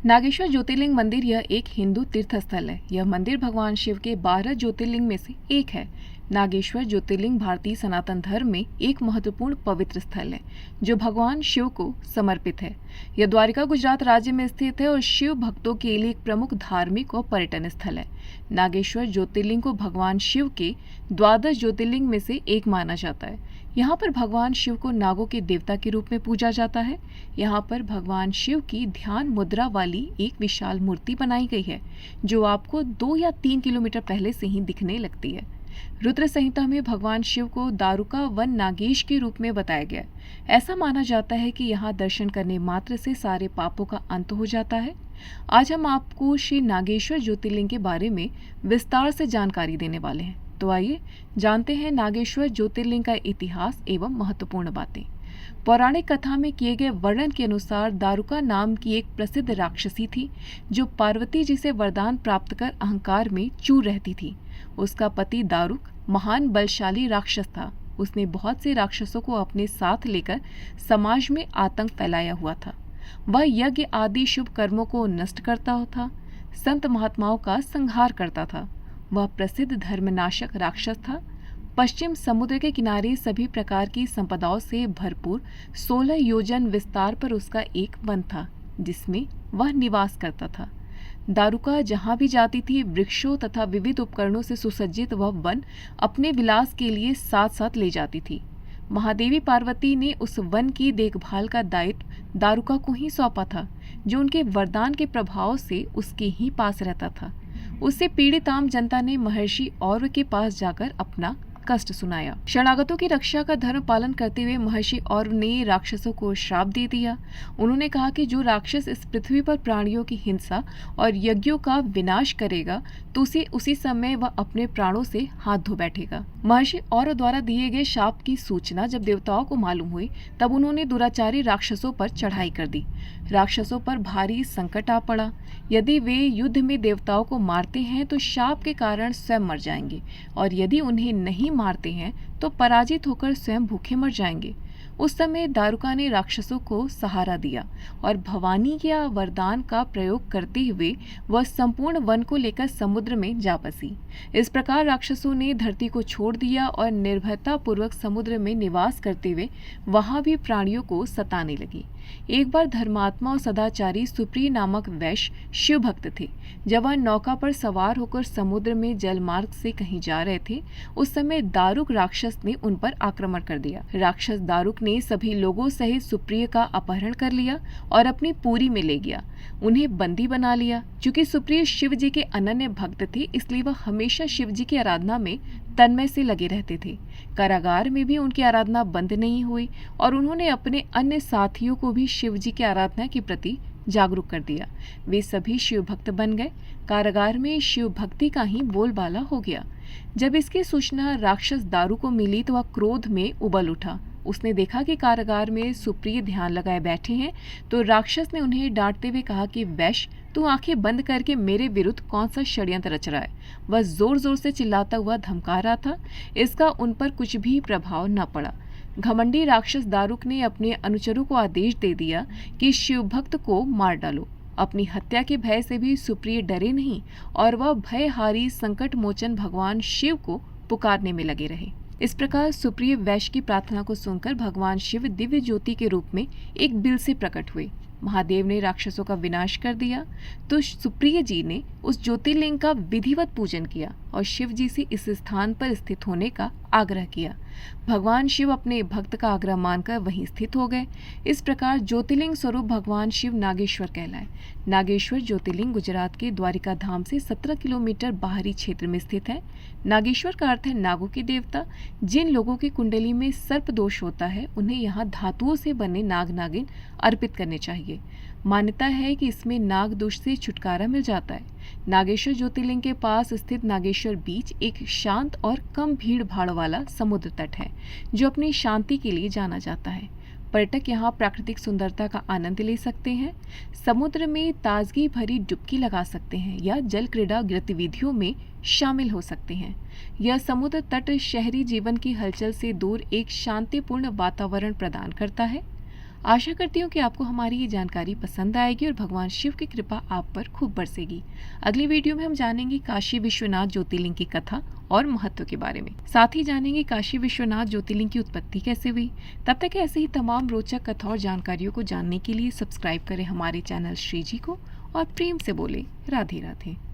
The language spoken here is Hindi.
नागेश्वर ज्योतिर्लिंग मंदिर यह एक हिंदू तीर्थ स्थल है। यह मंदिर भगवान शिव के 12 ज्योतिर्लिंग में से एक है। नागेश्वर ज्योतिर्लिंग भारतीय सनातन धर्म में एक महत्वपूर्ण पवित्र स्थल है जो भगवान शिव को समर्पित है। यह द्वारिका गुजरात राज्य में स्थित है और शिव भक्तों के लिए एक प्रमुख धार्मिक और पर्यटन स्थल है। नागेश्वर ज्योतिर्लिंग को भगवान शिव के 12 ज्योतिर्लिंग में से एक माना जाता है। यहाँ पर भगवान शिव को नागों के देवता के रूप में पूजा जाता है। यहाँ पर भगवान शिव की ध्यान मुद्रा वाली एक विशाल मूर्ति बनाई गई है जो आपको 2 या 3 किलोमीटर पहले से ही दिखने लगती है। रुद्र संहिता में भगवान शिव को दारुका वन नागेश के रूप में बताया गया। ऐसा माना जाता है कि यहाँ दर्शन करने मात्र से सारे पापों का अंत हो जाता है। आज हम आपको श्री नागेश्वर ज्योतिर्लिंग के बारे में विस्तार से जानकारी देने वाले हैं। तो आइए जानते हैं नागेश्वर ज्योतिर्लिंग का इतिहास एवं महत्वपूर्ण बातें। पौराणिक कथा में किए गए वर्णन के अनुसार दारुका नाम की एक प्रसिद्ध राक्षसी थी जो पार्वती जी से वरदान प्राप्त कर अहंकार में चूर रहती थी। उसका पति दारुक महान बलशाली राक्षस था। उसने बहुत से राक्षसों को अपने साथ लेकर समाज में आतंक फैलाया हुआ था। वह यज्ञ आदि शुभ कर्मों को नष्ट करता था, संत महात्माओं का संहार करता था। वह प्रसिद्ध धर्मनाशक राक्षस था। पश्चिम समुद्र के किनारे सभी प्रकार की संपदाओं से भरपूर 16 योजन विस्तार पर उसका एक वन था जिसमें वह निवास करता था। दारुका जहाँ भी जाती थी, वृक्षों तथा विविध उपकरणों से सुसज्जित वह वन अपने विलास के लिए साथ साथ ले जाती थी। महादेवी पार्वती ने उस वन की देखभाल का दायित्व दारुका को ही सौंपा था जो उनके वरदान के प्रभाव से उसके ही पास रहता था। उससे पीड़ित आम जनता ने महर्षि और के पास जाकर अपना कष्ट सुनाया। शरणागतों की रक्षा का धर्म पालन करते हुए महर्षि और ने राक्षसों को श्राप दे दिया। उन्होंने कहा कि जो राक्षस इस पृथ्वी पर प्राणियों की हिंसा और यज्ञों का विनाश करेगा तो उसी समय वह अपने प्राणों से हाथ धो बैठेगा। महर्षि और द्वारा दिए गए शाप की सूचना जब देवताओं को मालूम हुई तब उन्होंने दुराचारी राक्षसों पर चढ़ाई कर दी। राक्षसों पर भारी संकट आ पड़ा। यदि वे युद्ध में देवताओं को मारते हैं तो शाप के कारण स्वयं मर जाएंगे और यदि उन्हें नहीं मारते हैं तो पराजित होकर स्वयं भूखे मर जाएंगे। उस समय दारुका ने राक्षसों को सहारा दिया और भवानी के वरदान का प्रयोग करते हुए वह संपूर्ण वन को लेकर समुद्र में जा बसी। इस प्रकार राक्षसों ने धरती को छोड़ दिया और निर्भयता पूर्वक समुद्र में निवास करते हुए वहां भी प्राणियों को सताने लगी। एक बार धर्मात्मा और सदाचारी सुप्रिय नामक वैश्य शिव भक्त थे। जब वह नौका पर सवार होकर समुद्र में जल मार्ग से कहीं जा रहे थे उस समय दारुक राक्षस ने उन पर आक्रमण कर दिया। राक्षस दारुक ने सभी लोगों सहित सुप्रिय का अपहरण कर लिया और अपनी पुरी में ले गया। उन्हें बंदी बना लिया। चूंकि सुप्रिय शिव जी के अनन्य भक्त थे इसलिए वह हमेशा शिव जी की आराधना में तन्मय से लगे रहते थे। कारागार में भी उनकी आराधना बंद नहीं हुई और उन्होंने अपने अन्य साथियों को भी शिव जी की आराधना के प्रति जागरूक कर दिया। वे सभी शिव भक्त बन गए। कारागार में शिव भक्ति का ही बोलबाला हो गया। जब इसकी सूचना राक्षस दारू को मिली तो वह क्रोध में उबल उठा। उसने देखा कि कारागार में सुप्रिय ध्यान लगाए बैठे हैं तो राक्षस ने उन्हें डांटते हुए कहा कि वैश्य, तू आंखें बंद करके मेरे विरुद्ध कौन सा षड्यंत्र रच रहा है। वह जोर जोर से चिल्लाता हुआ धमका रहा था। इसका उन पर कुछ भी प्रभाव न पड़ा। घमंडी राक्षस दारुक ने अपने अनुचरों को आदेश दे दिया कि शिव भक्त को मार डालो। अपनी हत्या के भय से भी सुप्रिय डरे नहीं और वह भयहारी संकट मोचन भगवान शिव को पुकारने में लगे रहे। इस प्रकार सुप्रिय वैश्य की प्रार्थना को सुनकर भगवान शिव दिव्य ज्योति के रूप में एक बिल से प्रकट हुए। महादेव ने राक्षसों का विनाश कर दिया तो सुप्रिय जी ने उस ज्योतिर्लिंग का विधिवत पूजन किया और शिव जी से इस स्थान पर स्थित होने का आग्रह किया। भगवान शिव अपने भक्त का आग्रह मानकर वहीं स्थित हो गए। इस प्रकार ज्योतिर्लिंग स्वरूप भगवान शिव नागेश्वर कहलाए। नागेश्वर ज्योतिर्लिंग गुजरात के द्वारिका धाम से 17 किलोमीटर बाहरी क्षेत्र में स्थित है। नागेश्वर का अर्थ है नागों के देवता। जिन लोगों की कुंडली में सर्प दोष होता है उन्हें यहाँ धातुओं से बने नाग नागिन अर्पित करने चाहिए। मान्यता है कि इसमें नाग दोष से छुटकारा मिल जाता है। नागेश्वर ज्योतिर्लिंग के पास स्थित नागेश्वर बीच एक शांत और कम भीड़ भाड़ वाला समुद्र तट है जो अपनी शांति के लिए जाना जाता है। पर्यटक यहाँ प्राकृतिक सुंदरता का आनंद ले सकते हैं। समुद्र में ताजगी भरी डुबकी लगा सकते हैं या जल क्रीड़ा गतिविधियों में शामिल हो सकते हैं। यह समुद्र तट शहरी जीवन की हलचल से दूर एक शांतिपूर्ण वातावरण प्रदान करता है। आशा करती हूँ कि आपको हमारी ये जानकारी पसंद आएगी और भगवान शिव की कृपा आप पर खूब बरसेगी। अगली वीडियो में हम जानेंगे काशी विश्वनाथ ज्योतिर्लिंग की कथा और महत्व के बारे में। साथ ही जानेंगे काशी विश्वनाथ ज्योतिर्लिंग की उत्पत्ति कैसे हुई। तब तक ऐसे ही तमाम रोचक कथा और जानकारियों को जानने के लिए सब्सक्राइब करें हमारे चैनल श्री जी को और प्रेम से बोले राधे राधे।